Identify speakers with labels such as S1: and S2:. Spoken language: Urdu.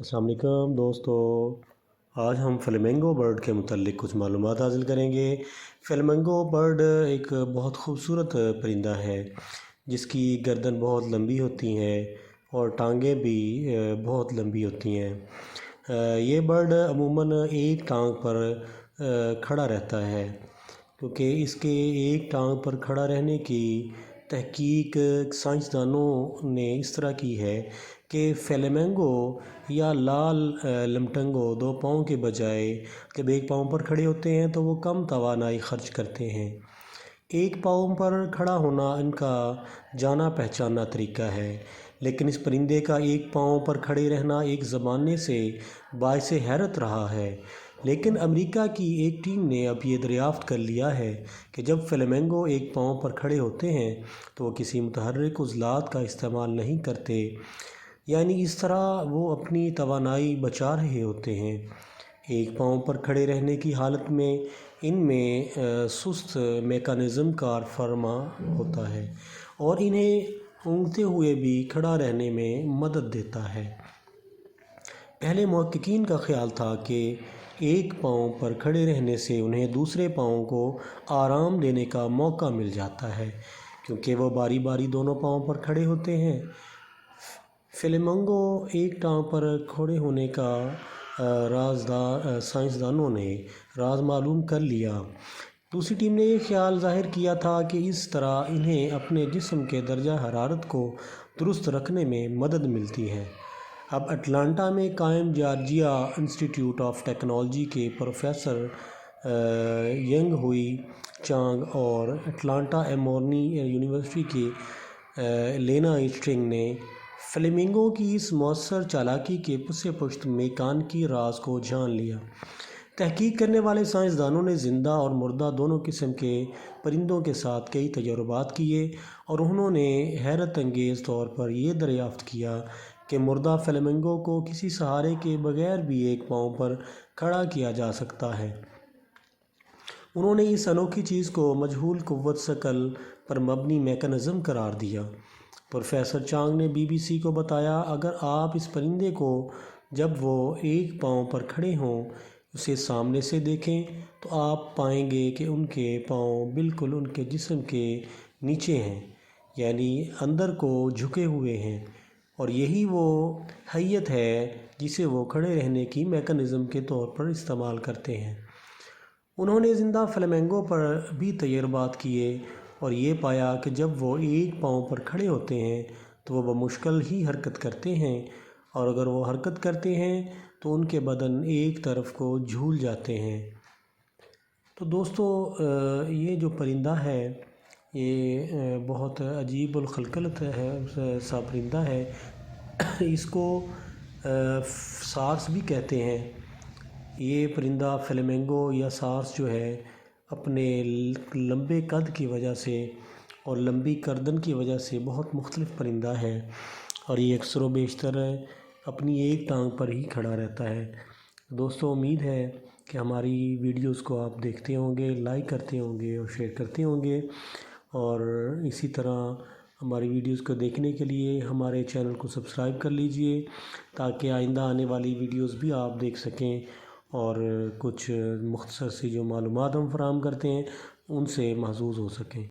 S1: السلام علیکم دوستو، آج ہم فلیمنگو برڈ کے متعلق کچھ معلومات حاصل کریں گے۔ فلیمنگو برڈ ایک بہت خوبصورت پرندہ ہے جس کی گردن بہت لمبی ہوتی ہیں اور ٹانگیں بھی بہت لمبی ہوتی ہیں۔ یہ برڈ عموماً ایک ٹانگ پر کھڑا رہتا ہے، کیونکہ اس کے ایک ٹانگ پر کھڑا رہنے کی تحقیق سائنسدانوں نے اس طرح کی ہے کہ فلیمنگو یا لال لمٹنگو دو پاؤں کے بجائے جب ایک پاؤں پر کھڑے ہوتے ہیں تو وہ کم توانائی خرچ کرتے ہیں۔ ایک پاؤں پر کھڑا ہونا ان کا جانا پہچانا طریقہ ہے، لیکن اس پرندے کا ایک پاؤں پر کھڑے رہنا ایک زمانے سے باعث حیرت رہا ہے۔ لیکن امریکہ کی ایک ٹیم نے اب یہ دریافت کر لیا ہے کہ جب فلیمنگو ایک پاؤں پر کھڑے ہوتے ہیں تو وہ کسی متحرک عضلات کا استعمال نہیں کرتے، یعنی اس طرح وہ اپنی توانائی بچا رہے ہوتے ہیں۔ ایک پاؤں پر کھڑے رہنے کی حالت میں ان میں سست میکانزم کار فرما ہوتا ہے اور انہیں اونگتے ہوئے بھی کھڑا رہنے میں مدد دیتا ہے۔ پہلے محققین کا خیال تھا کہ ایک پاؤں پر کھڑے رہنے سے انہیں دوسرے پاؤں کو آرام دینے کا موقع مل جاتا ہے، کیونکہ وہ باری باری دونوں پاؤں پر کھڑے ہوتے ہیں۔ فلیمنگو ایک ٹانگ پر کھڑے ہونے کا سائنسدانوں نے راز معلوم کر لیا۔ دوسری ٹیم نے یہ خیال ظاہر کیا تھا کہ اس طرح انہیں اپنے جسم کے درجہ حرارت کو درست رکھنے میں مدد ملتی ہے۔ اب اٹلانٹا میں قائم جارجیا انسٹی ٹیوٹ آف ٹیکنالوجی کے پروفیسر ینگ ہوئی چانگ اور اٹلانٹا ایمورنی یونیورسٹی کے لینا ایسٹرنگ نے فلیمنگو کی اس مؤثر چالاکی کے پشت میکانیکی راز کو جان لیا۔ تحقیق کرنے والے سائنسدانوں نے زندہ اور مردہ دونوں قسم کے پرندوں کے ساتھ کئی تجربات کیے اور انہوں نے حیرت انگیز طور پر یہ دریافت کیا کہ مردہ فلیمنگو کو کسی سہارے کے بغیر بھی ایک پاؤں پر کھڑا کیا جا سکتا ہے۔ انہوں نے اس انوکھی چیز کو مجہول قوت ثقل پر مبنی میکانزم قرار دیا۔ پروفیسر چانگ نے بی بی سی کو بتایا، اگر آپ اس پرندے کو جب وہ ایک پاؤں پر کھڑے ہوں اسے سامنے سے دیکھیں تو آپ پائیں گے کہ ان کے پاؤں بالکل ان کے جسم کے نیچے ہیں، یعنی اندر کو جھکے ہوئے ہیں، اور یہی وہ حیت ہے جسے وہ کھڑے رہنے کی میکانزم کے طور پر استعمال کرتے ہیں۔ انہوں نے زندہ فلیمنگو پر بھی تجربات کیے اور یہ پایا کہ جب وہ ایک پاؤں پر کھڑے ہوتے ہیں تو وہ بمشکل ہی حرکت کرتے ہیں، اور اگر وہ حرکت کرتے ہیں تو ان کے بدن ایک طرف کو جھول جاتے ہیں۔ تو دوستو، یہ جو پرندہ ہے یہ بہت عجیب الخلقلت ہے سا پرندہ ہے۔ اس کو سارس بھی کہتے ہیں۔ یہ پرندہ فلیمنگو یا سارس جو ہے اپنے لمبے قد کی وجہ سے اور لمبی گردن کی وجہ سے بہت مختلف پرندہ ہے، اور یہ اکثر و بیشتر اپنی ایک ٹانگ پر ہی کھڑا رہتا ہے۔ دوستو، امید ہے کہ ہماری ویڈیوز کو آپ دیکھتے ہوں گے، لائک کرتے ہوں گے اور شیئر کرتے ہوں گے، اور اسی طرح ہماری ویڈیوز کو دیکھنے کے لیے ہمارے چینل کو سبسکرائب کر لیجئے تاکہ آئندہ آنے والی ویڈیوز بھی آپ دیکھ سکیں اور کچھ مختصر سی جو معلومات ہم فراہم کرتے ہیں ان سے محظوظ ہو سکیں۔